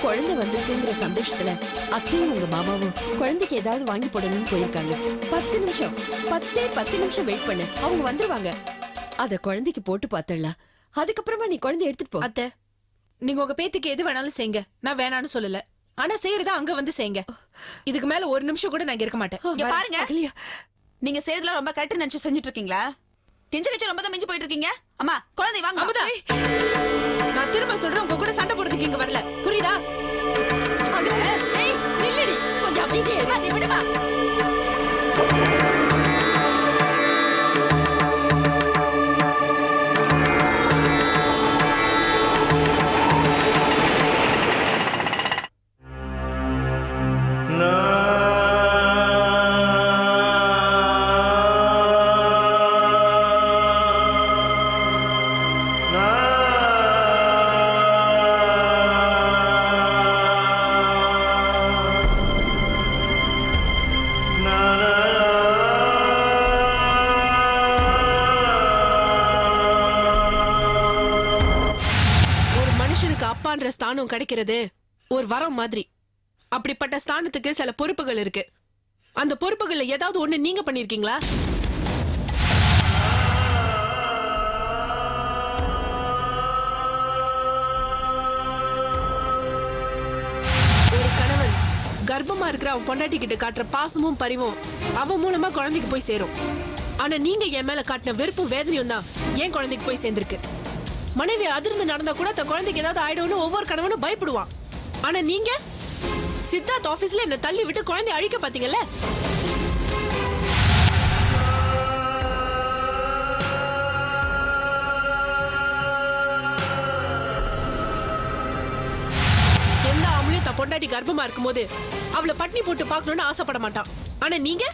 குழந்தை வந்திருக்குங்கிற சந்தோஷத்துல அத்தையும் உங்க மாமாவும் குழந்தைக்கு ஏதாவது வாங்கி போடணும்னு போயிருக்காங்க. 10 நிமிஷம் 10 நிமிஷம் வெயிட் பண்ணு, அவங்க வந்துருவாங்க. அத குழந்தைக்கு போட்டு பாத்துடலாம். அதுக்கப்புறமா நீ குழந்தைய எடுத்துட்டு போ. அத்தை, நீங்க உங்க பேத்திக்கு எது வேணாலும் செய்யுங்க, நான் வேணான்னு சொல்லல. ஆனா செய்யறத அங்க வந்து செய்யுங்க. இதுக்கு மேல ஒரு நிமிஷம் கூட நான் இருக்க மாட்டேன். இங்க பாருங்க, நீங்க செய்யறதுல ரொம்ப கரெக்ட் நினைச்சு செஞ்சுட்டு இருக்கீங்களா? கெஞ்ச கெஞ்ச ரொம்ப தான் மிஞ்சி போயிட்டு இருக்கீங்க. அம்மா, குழந்தை வாங்க. அமுதா, நான் திரும்ப சொல்றேன், உங்க கூட சண்டை போடுறதுக்கு இங்க வரல, புரியுதா? நில்லடி, கொஞ்சம் அமைதியா இரு. நீ விடுமா? அப்பான்ற ஸ்தானம் கிடைக்கிறது ஒரு வரம் மாதிரி. அப்படிப்பட்ட ஸ்தானத்துக்கு சில பொறுப்புகள் இருக்கு. அந்த பொறுப்புகள்ல ஏதாவது ஒண்ணு நீங்க பண்ணிருக்கீங்களா? ஒரு கணவன் கர்ப்பமா இருக்கிற அவன் பொண்டாட்டி கிட்ட காட்டுற பாசமும் பரிவும் அவன் மூலமா குழந்தைக்கு போய் சேரும். ஆனா நீங்க என் மேல காட்டின வெறுப்பும் வேதனையும் தான் என் குழந்தைக்கு போய் சேர்ந்திருக்கு. மனைவி அதிர்ந்து நடந்தா கூட தன் குழந்தைக்கு ஏதாவது ஆயிடும்னு ஒவ்வொரு கணவனும் பயப்படுவான். ஆனா நீங்க சித்தார்த் ஆபீஸ்ல என்ன தள்ளி விட்டு குழந்தை அழிக்க பாத்தீங்கல்ல. எந்த ஆம்பளையும் தன் பொண்டாட்டி கர்ப்பமா இருக்கும்போது அவளை பட்னி போட்டு பார்க்கணும்னு ஆசைப்பட மாட்டான். ஆனா நீங்க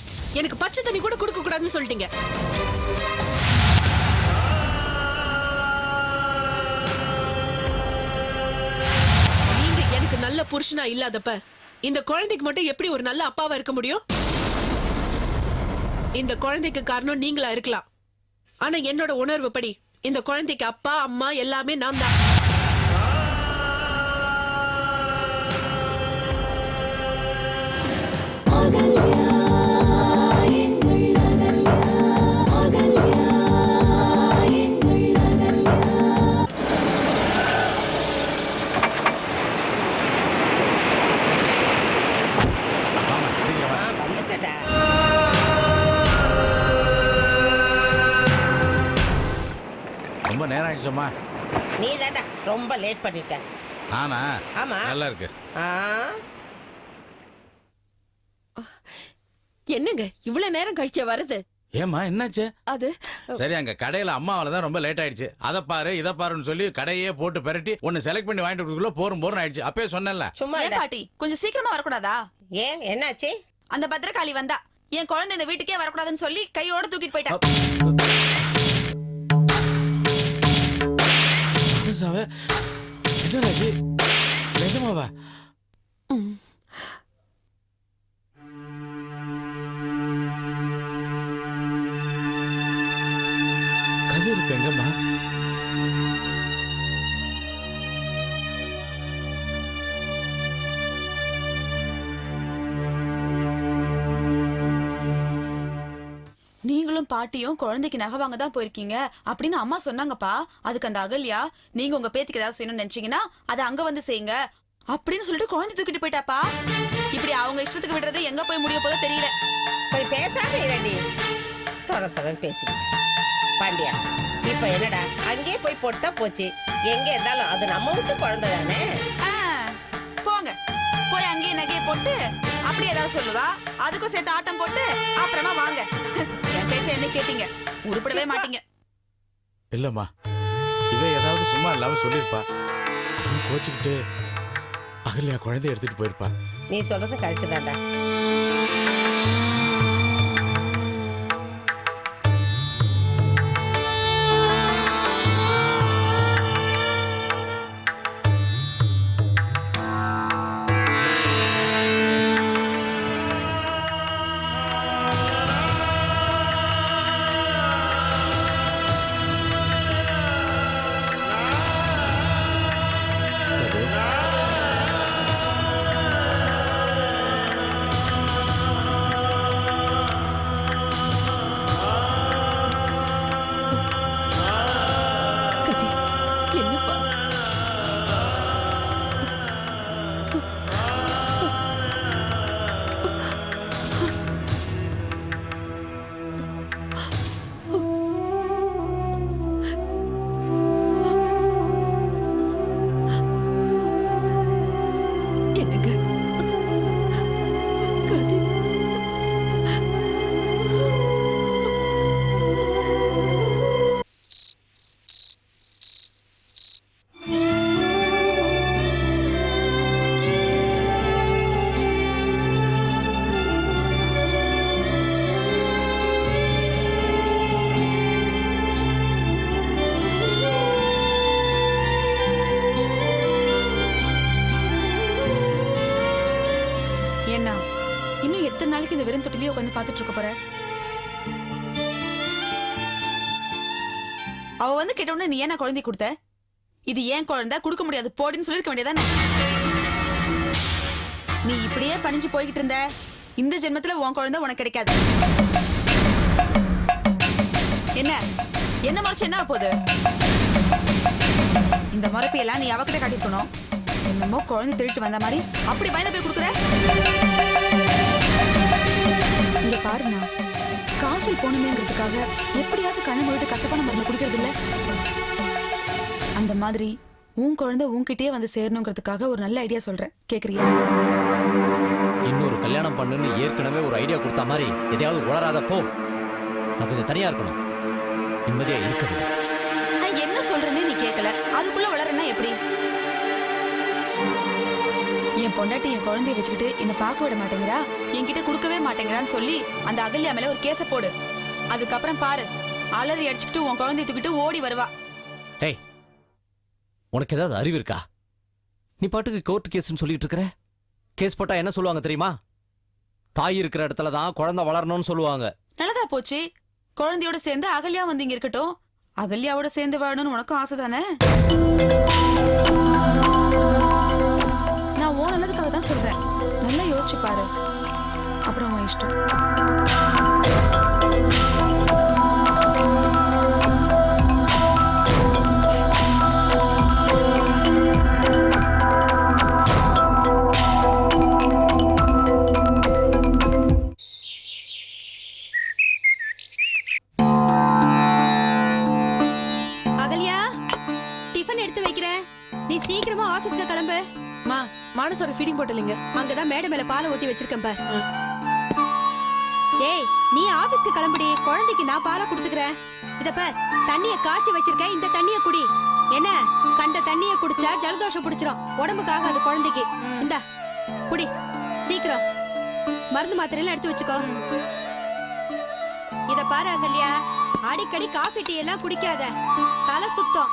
எனக்கு பச்சை தண்ணி கூட கொடுக்க கூடாதுன்னு சொல்லிட்டீங்க. நல்ல புருஷனா இல்லாதப்ப இந்த குழந்தைக்கு மட்டும் எப்படி ஒரு நல்ல அப்பாவா இருக்க முடியும்? இந்த குழந்தைக்கு காரணம் நீங்களா இருக்கலாம். ஆனா என்னோட உணர்வு படி இந்த குழந்தைக்கு அப்பா அம்மா எல்லாமே நான் தான். ரொம்ப நேரம் ஆயிடுச்சோம்மா. நீ தாண்டா ரொம்ப லேட் பண்ணிட்ட. ஆனா ஆமா நல்லா இருக்கு. என்னங்க இவ்வளவு நேரம் கழிச்ச வருது? ஏமா என்னாச்சு? அது சரி, அங்க கடையில அம்மாவால தான் ரொம்ப லேட் ஆயிடுச்சு. அதை பாரு இதை பாருன்னு சொல்லி கடையே போட்டு பெரட்டி ஒன்னு செலக்ட் பண்ணி வாங்கிட்டு வரதுக்குள்ள போரும் ஆயிடுச்சு. அப்பயே சொன்னேன்ல. சும்மா ஏன் இருடா. பாட்டி கொஞ்சம் சீக்கிரமா வரக்கூடாதா? ஏன் என்னாச்சு? அந்த பத்திரகாளி வந்தா என் குழந்தை இந்த வீட்டுக்கே வரக்கூடாதுன்னு சொல்லி கையோட தூக்கிட்டு போயிட்டா. மனசாவே என்னடாச்சு? நிஜமாவா? கதிர் இப்ப எங்கம்மா? நீங்களும் பாட்டியும் குழந்தைக்கு நகை வாங்க தான் போயிருக்கீங்க அப்படின்னு அம்மா சொன்னாங்கப்பா. அதுக்கு அந்த அகல்யா நீங்க உங்க பேத்திக்கு ஏதாவது செய்யணும்னு நினைச்சீங்கன்னா அதை அங்க வந்து செய்யுங்க அப்படின்னு சொல்லிட்டு குழந்தை தூக்கிட்டு போயிட்டாப்பா. இப்படி அவங்க இஷ்டத்துக்கு விடுறது எங்க போய் முடிய போதோ தெரியல. போய் பேசாம இரண்டி தொடர்ந்து பேசிக்கிட்டு. பாண்டியா, இப்ப என்னடா அங்கே போய் போட்டா போச்சு. எங்க இருந்தாலும் அது நம்ம விட்டு குழந்தை தானே. ஆ, போங்க போய் அங்கேயே நகையை போட்டு அப்படி ஏதாவது சொல்லுவா. அதுக்கும் சேர்த்து ஆட்டம் போட்டு அப்புறமா வாங்க. என் பேச்ச என்ன கேட்டீங்க? உருப்படவே மாட்டீங்க. இல்லம்மா, இவ ஏதாவது சும்மா இல்லாம சொல்லிருப்பா. கோச்சுக்கிட்டு அகல்யா குழந்தை எடுத்துட்டு போயிருப்பா. நீ சொல்றது கரெக்டு தான்டா. கதிர், என்னப்பா? என்னங்க கதிர்? என்ன இன்னும் எத்தனை நாளைக்கு இந்த வெறும் தொட்டிலேயே உட்காந்து பார்த்துட்டு இருக்க போற? அவ வந்து கேட்டவுடனே நீ ஏன் குழந்தை கொடுத்த? இது ஏன் குழந்தை, கொடுக்க முடியாது போடின்னு சொல்லிருக்க வேண்டியதானே? நீ இப்படியே பணிஞ்சு போய்கிட்டு இருந்த இந்த ஜென்மத்துல உன் குழந்தை உனக்கு கிடைக்காது. என்ன என்ன முறைச்சு என்ன போகுது? இந்த முறைப்பையெல்லாம் நீ அவகிட்ட காட்டிருக்கணும். என்னமோ குழந்தை திருட்டு வந்த மாதிரி அப்படி பயந்து போய் கொடுக்குற. இங்க பாருண்ணா, காய்ச்சல் போகணுமேங்கிறதுக்காக எப்படியாவது கண்ணு மூடிட்டு கசப்பான மருந்து குடிக்கிறது இல்ல. அந்த மாதிரி உன் குழந்தை உன்கிட்டயே வந்து சேரணுங்கிறதுக்காக ஒரு நல்ல ஐடியா சொல்றேன், கேக்குறியா? இன்னொரு கல்யாணம் பண்ணுன்னு ஏற்கனவே ஒரு ஐடியா கொடுத்த மாதிரி எதையாவது உளராத போ. நான் கொஞ்சம் தனியா இருக்கணும், நிம்மதியா இருக்க முடியும். நான் என்ன சொல்றேன்னு நீ கேட்கல, அதுக்குள்ள வளரனா எப்படி? என் பொண்டாட்டி என் குழந்தைய வச்சுக்கிட்டு என்ன பார்க்க விட மாட்டேங்கிறா, என்கிட்ட கொடுக்கவே மாட்டேங்கிறான்னு சொல்லி அந்த அகல்யா மேல ஒரு கேஸ போடு. அதுக்கப்புறம் பாரு, அலறி அடிச்சுக்கிட்டு உன் குழந்தைய தூக்கிட்டு ஓடி வருவா. டேய், உனக்கு ஏதாவது அறிவு இருக்கா? நீ பாட்டுக்கு கோர்ட் கேஸ்ன்னு சொல்லிட்டு இருக்கிற. கேஸ் போட்டா என்ன சொல்லுவாங்க தெரியுமா? தாய் இருக்கிற இடத்துல தான் குழந்தை வளரணும்னு சொல்லுவாங்க. நல்லதா போச்சு, குழந்தையோட சேர்ந்து அகல்யா வந்து இங்க இருக்கட்டும். அகல்யாவோட சேர்ந்து வாழணும்னு உனக்கும் ஆசை தானே? நான் உன் நல்லதுக்காக தான் சொல்றேன், நல்லா யோசிச்சு பாரு. அப்புறம் உன் இஷ்டம். அகல்யா, டிஃபன் எடுத்து வைக்கிறேன், நீ சீக்கிரமா ஆபீஸ்க்கு கிளம்பு. மானசோட ஃபீடிங் போட்டலிங்க. அங்கதான் மேடை மேல பாலை ஊத்தி வச்சிருக்கேன் பார். ஏய் நீ ஆபீஸ்க்கு கிளம்புடி, குழந்தைக்கு நான் பாலை குடுத்துக்கிறேன். இத பார், தண்ணிய காய்ச்சி வச்சிருக்கேன், இந்த தண்ணிய குடி. என்ன, கண்ட தண்ணிய குடிச்சா ஜலதோஷம் பிடிச்சிரும், உடம்புக்கு ஆகாது குழந்தைக்கு. இந்தா குடி சீக்கிரம். மருந்து மாத்திரை எல்லாம் எடுத்து வச்சுக்கோ. இத பாரு அகல்யா, அடிக்கடி காஃபி டீ எல்லாம் குடிக்காத, தலை சுத்தம்.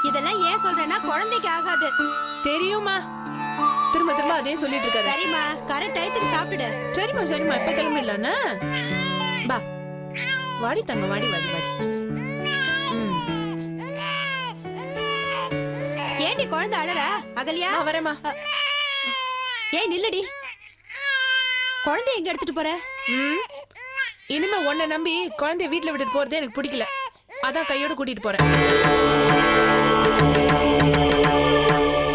இதெல்லாம் ஏன் சொல்றேன்னா குழந்தைக்கு ஆகாது. தெரியுமா, திரும்ப திரும்ப அதே சொல்லிட்டு இருக்காரு. சரிம்மா, கரெக்ட் டயத்துக்கு சாப்பிடு. சரிம்மா சரிம்மா, இப்ப கிளம்பிடலான்னு. பா வாடி தங்க, வாடி வாடி வாடி. ஏண்டி குழந்தை அழற அகல்யா? நான் வரேம்மா. ஏய் நில்லடி, குழந்தை எங்க எடுத்துட்டு போற? இனிமே உன்னை நம்பி குழந்தைய வீட்டுல விட்டுட்டு போறது எனக்கு பிடிக்கல, அதான் கையோட கூட்டிட்டு போறேன்.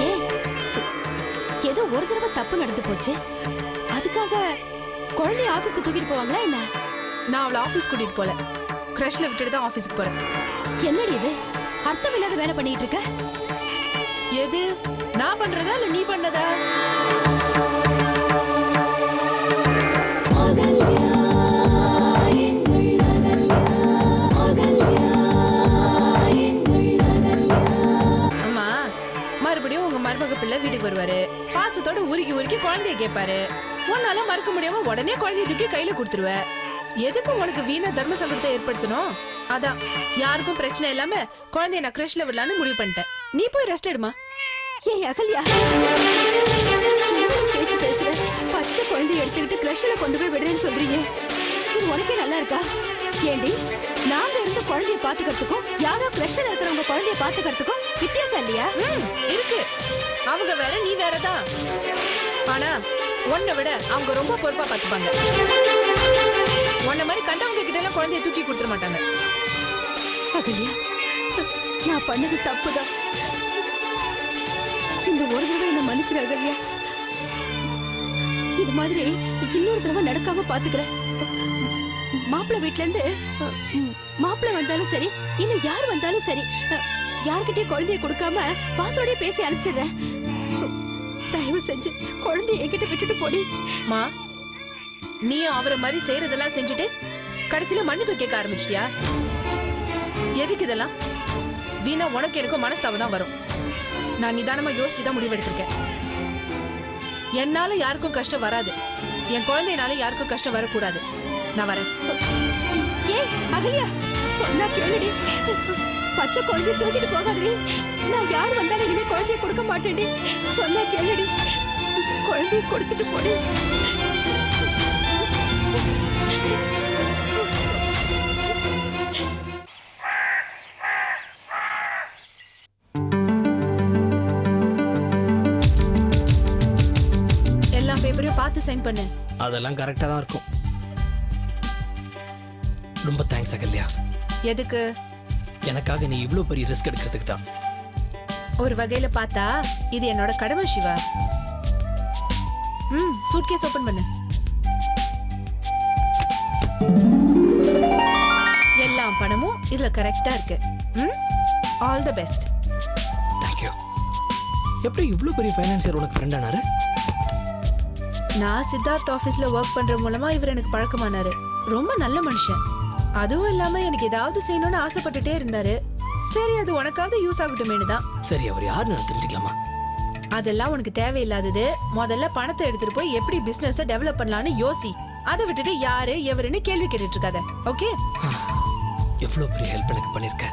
ஏய், ஏதோ ஒரு தடவை தப்பு நடந்து போச்சு, அதுக்காக குழந்தைய ஆபீஸ்க்கு தூக்கிட்டு போவாங்களா என்ன? நான் அவளை ஆபீஸ் கூட்டிட்டு போல, கிரஷ்ல விட்டுட்டு தான் ஆபீஸ்க்கு போறேன். என்னடி இது, அர்த்தம் இல்லாத வேலை பண்ணிட்டு இருக்க? எது நான் பண்றதா இல்ல நீ பண்ணதா? அம்மா, மறுபடியும் உங்க மருமக பிள்ளை வீட்டுக்கு வருவாரு, பாசத்தோட உருக்கி உருக்கி குழந்தைய கேட்பாரு. உன்னால மறக்க முடியாம உடனே குழந்தைய தூக்கி கையில கொடுத்துருவ. எதுக்கு உனக்கு வீணா தர்ம சங்கடத்தை ஏற்படுத்தணும்? அதான் யாருக்கும் பிரச்சனை இல்லாம குழந்தைய நான் கிரஷ்ல விடலான்னு முடிவு பண்ணிட்டேன். நீ போய் ரெஸ்ட் எடுமா. ஏய் அகல்யா, என்ன பேச்சு பேசுற? பச்சை குழந்தைய எடுத்துக்கிட்டு கிரஷ்ல கொண்டு போய் விடுறேன்னு சொல்றீங்க, இது உனக்கே நல்லா இருக்கா? ஏண்டி, நாங்க இருந்து குழந்தைய பாத்துக்கிறதுக்கும் யாரோ கிரஷ்ல இருக்கிறவங்க குழந்தைய பாத்துக்கிறதுக்கும் வித்தியாசம் இல்லையா? இருக்கு, அவங்க வேற நீ வேறதான். ஆனா உன்னை விட அவங்க ரொம்ப பொறுப்பா பாத்துப்பாங்க. உன்ன மாதிரி கண்டவங்க கிட்ட எல்லாம் குழந்தைய தூக்கி கொடுத்துட மாட்டாங்க. அகல்யா, நான் பண்ணது தப்புதான், இந்த ஒரு தடவை என்ன மன்னிச்சிரு அகல்யா. இது மாதிரி இன்னொரு தடவை நடக்காம பாத்துக்கிறேன். மாப்பிள்ளை வீட்ல இருந்து மாப்பிள்ளை வந்தாலும் சரி, இல்ல யார் வந்தாலும் சரி, யார்கிட்டயும் குழந்தைய கொடுக்காம பாசோடய பேசி அனுப்பிச்சிடுறேன். தயவு செஞ்சு குழந்தைய என்கிட்ட விட்டுட்டு போடி. மா, நீ அவரை மாதிரி செய்யறதெல்லாம் செஞ்சுட்டு கடைசியில மன்னிப்பு கேட்க ஆரம்பிச்சிட்டியா? எதுக்கு இதெல்லாம்? வீணா உனக்கு எனக்கும் மனஸ்தாபம் தான் வரும். நான் நிதானமா யோசிச்சுதான் முடிவெடுத்திருக்கேன். என்னால யாருக்கும் கஷ்டம் வராது, என் குழந்தைனால யாருக்கும் கஷ்டம் வரக்கூடாது. நான் வரேன். ஏய் அகல்யா, சொன்னா கேளுடி, பச்சை குழந்தைய தூக்கிட்டு போகாதடி. நான் யார் வந்தாலும் இனிமே குழந்தைய கொடுக்க மாட்டேன்டி, சொன்னா கேளுடி, குழந்தைய கொடுத்துட்டு போடி. எல்லா பேப்பரையும் பார்த்து சைன் பண்ணு. அதெல்லாம் கரெக்டா தான் இருக்கும். ரொம்ப தேங்க்ஸ் அகல்யா. எதுக்கு? எனக்காக நீ இவ்ளோ பெரிய ரிஸ்க் எடுக்கிறதுக்கு தான். ஒரு வகையில பார்த்தா இது என்னோட கடமை சிவா. சூட்கேஸ் ஓபன் பண்ணு. எல்லா பணமும் இதுல கரெக்டா இருக்கு. All the best. தேங்க்யூ. எப்படி இவ்ளோ பெரிய ஃபைனான்சியர் உனக்கு ஃப்ரெண்ட் ஆனாரு? நான் சித்தார்த் ஆபீஸ்ல ஒர்க் பண்ற மூலமா இவர் எனக்கு பழக்கமானாரு. ரொம்ப நல்ல மனுஷன். அதுவும் இல்லாம எனக்கு ஏதாவது செய்யணும்னு ஆசைப்பட்டுட்டே இருந்தாரு. சரி, அது உனக்காவது யூஸ் ஆகட்டுமேனு தான். சரி, அவர் யாருன்னு தெரிஞ்சுக்கலாமா? அதெல்லாம் உனக்கு தேவையில்லாதது. முதல்ல பணத்தை எடுத்துட்டு போய் எப்படி பிசினஸ் டெவலப் பண்ணலாம்னு யோசி. அதை விட்டுட்டு யாரு எவருன்னு கேள்வி கேட்டுட்டு இருக்காத. ஓகே? எவ்வளவு பெரிய ஹெல்ப் எனக்கு பண்ணிருக்க.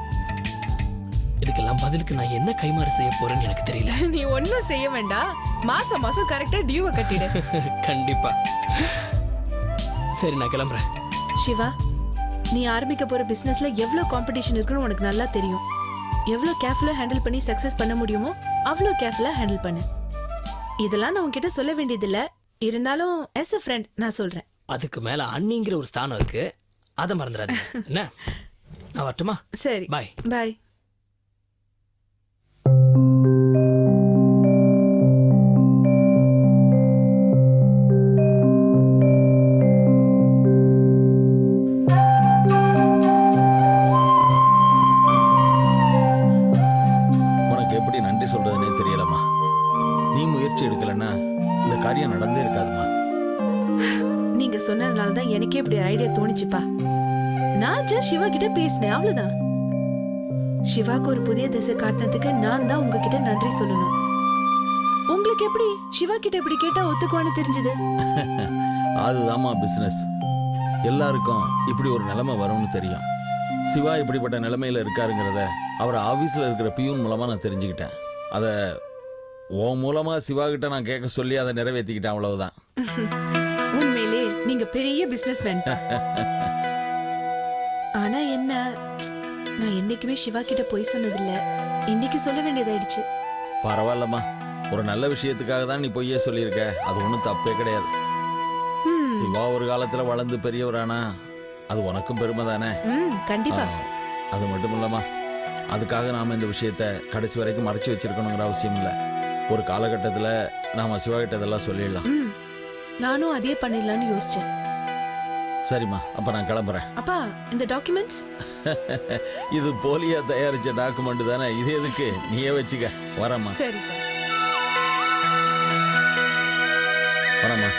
இதுக்கெல்லாம் பதிலுக்கு நான் என்ன கைமாறு செய்ய போறேன்னு எனக்கு தெரியல. நீ ஒன்னும் செய்ய வேண்டாம். மாசம் மாசம் கரெக்டா டியூவை கட்டிடு. கண்டிப்பா. சரி, நான் கிளம்புறேன். சிவா, நீ ஆரம்பிக்க போற பிசினஸ்ல எவ்வளவு காம்படிஷன் இருக்குன்னு உனக்கு நல்லா தெரியும். எவ்வளவு கேர்ஃபுல்லா ஹேண்டில் பண்ணி சக்சஸ் பண்ண முடியுமோ அவ்வளவு கேர்ஃபுல்லா ஹேண்டில் பண்ணு. இதெல்லாம் நான் உன்கிட்ட சொல்ல வேண்டியதில்ல, இருந்தாலும் as a friend நான் சொல்றேன். அதுக்கு மேல அண்ணிங்கிற ஒரு ஸ்தானம் இருக்கு, அதை மறந்துடாது. என்ன, நான் வரட்டுமா? சரி, பாய். பாய். சொல்றதுனே தெரியலம்மா. நீ முயற்சி எடுக்கலன்னா இந்த காரியம் நடந்தே இருக்காதுமா. நீங்க சொன்னதுனால அதனால தான் எனக்கே இப்படி ஐடியா தோணுச்சுப்பா. நான் ஜஸ்ட் சிவா கிட்ட பேசினேன், அவ்வளவுதான். சிவாக்கு ஒரு புதிய திசை காட்டினதுக்கு நான் தான் உங்ககிட்ட நன்றி சொல்லணும். உங்களுக்கு எப்படி சிவா கிட்ட இப்படி கேட்டா ஒத்துக்குவான்னு தெரிஞ்சது? அதுதாம்மா பிசினஸ். எல்லாருக்கும் இப்படி ஒரு நிலைமை வரும்னு தெரியும். சிவா இப்படிப்பட்ட நிலைமையில இருக்காருங்கிறத அவர் ஆபீஸ்ல இருக்கிற பியூன் மூலமா நான் தெரிஞ்சுக்கிட்டேன். அதை உன் மூலமா சிவா கிட்ட நான் கேட்க சொல்லி அதை நிறைவேற்றிக்கிட்டேன், அவ்வளவுதான். உண்மையிலே நீங்க பெரிய பிசினஸ் மேன். ஆனா என்ன, நான் என்னைக்குமே சிவா கிட்ட போய் சொன்னதில்ல. இன்னைக்கு சொல்ல வேண்டியதாயிடுச்சு. பரவாயில்லம்மா, ஒரு நல்ல விஷயத்துக்காக தான் நீ பொய்யே சொல்லியிருக்க. அது ஒன்றும் தப்பே கிடையாது. சிவா ஒரு காலத்துல வளர்ந்து பெரியவரானா அது உனக்கும் பெருமை தானே? கண்டிப்பா. அது மட்டும் இல்லம்மா, அதுக்காக நாம இந்த விஷயத்த கடைசி வரைக்கும் மறைச்சு வச்சிருக்கணுங்கிற அவசியம் இல்லை. ஒரு காலகட்டத்துல நாம சிவா கிட்ட இதெல்லாம் சொல்லிடலாம். நானும் அதே பண்ணிடலாம்னு யோசிச்சேன். சரிம்மா, அப்ப நான் கிளம்புறேன். அப்பா, இந்த டாக்குமெண்ட்ஸ் இது போலியா தயாரிச்ச டாக்குமெண்ட் தானே, இது எதுக்கு? நீயே வச்சுக்க. வரம்மா. சரி. வரம்மா.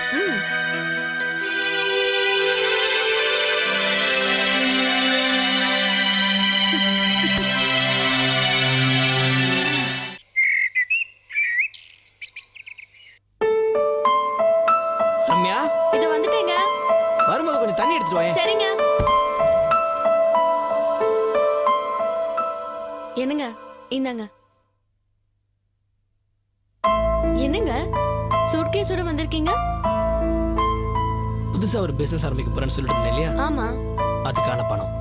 ரம்யா, இத வந்துட்டேங்க. வரும்போது கொஞ்சம் தண்ணி எடுத்துட்டு வாங்க. சரிங்க. என்னங்க, இந்தாங்க. என்னங்க சூட்கேஸோட வந்திருக்கீங்க? புதுசா ஒரு பிசினஸ் ஆரம்பிக்க போறேன்னு சொல்லிட்டு இருந்தேன் இல்லையா? ஆமா. அதுக்கான பணம்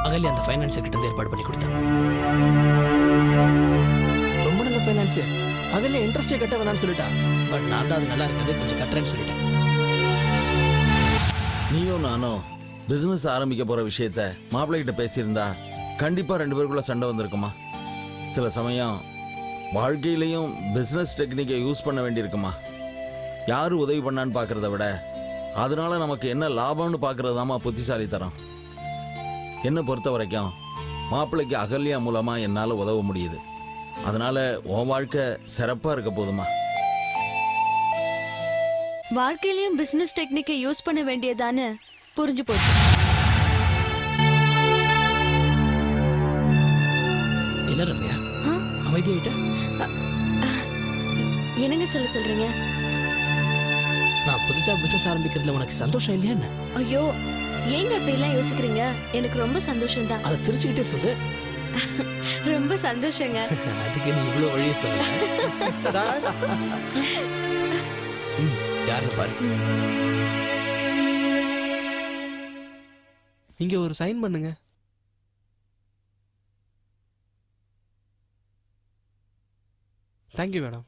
அகல்யா அந்த ஃபைனான்சர் கிட்ட இருந்து ஏற்பாடு பண்ணி கொடுத்தாங்க. ரொம்ப நல்ல ஃபைனான்சியர். அகல்யா இன்ட்ரெஸ்டே கட்ட வேணாம்னு சொல்லிட்டா. பட் நான் தான் அது நல்லா இருக்காது, கொஞ்சம் கட்டுறேன்னு சொல்லிட்டேன். நீயும் நானும் பிசினஸ் ஆரம்பிக்க போற விஷயத்த மாப்பிள்ளை கிட்ட பேசியிருந்தா கண்டிப்பா 2 பேருக்குள்ள சண்டை வந்திருக்குமா? சில சமயம் வாழ்க்கையிலையும் பிசினஸ் டெக்னிக்கை யூஸ் பண்ண வேண்டியிருக்குமா? யாரு உதவி பண்ணான்னு பார்க்கறத விட அதனால நமக்கு என்ன லாபம்னு பார்க்கறது தாமா புத்திசாலித்தரம். என்னை பொறுத்த வரைக்கும் மாப்பிள்ளைக்கு அகல்யா மூலமா என்னால் உதவ முடியுது. அதனால உன் வாழ்க்கை சிறப்பா இருக்க போதுமா. வாழ்க்கையிலயும் பிசினஸ் டெக்னிக்கை யூஸ் பண்ண வேண்டியதான்னு புரிஞ்சு போச்சு. என்ன ரம்யா அமைதியாயிட்ட? என்னங்க சொல்றீங்க? நான் புதுசா பிசினஸ் ஆரம்பிக்கிறதுல உனக்கு சந்தோஷம் இல்லையா என்ன? ஐயோ, ஏங்க இப்படி எல்லாம் யோசிக்கிறீங்க? எனக்கு ரொம்ப சந்தோஷம் தான். அதை சிரிச்சுக்கிட்டே சொல்லு. ரொம்ப சந்தோஷங்க. அதுக்கு நீ இவ்வளவு வழியை சொல்ல. யாருன்னு பாரு. இங்க ஒரு சைன் பண்ணுங்க. Thank you madam.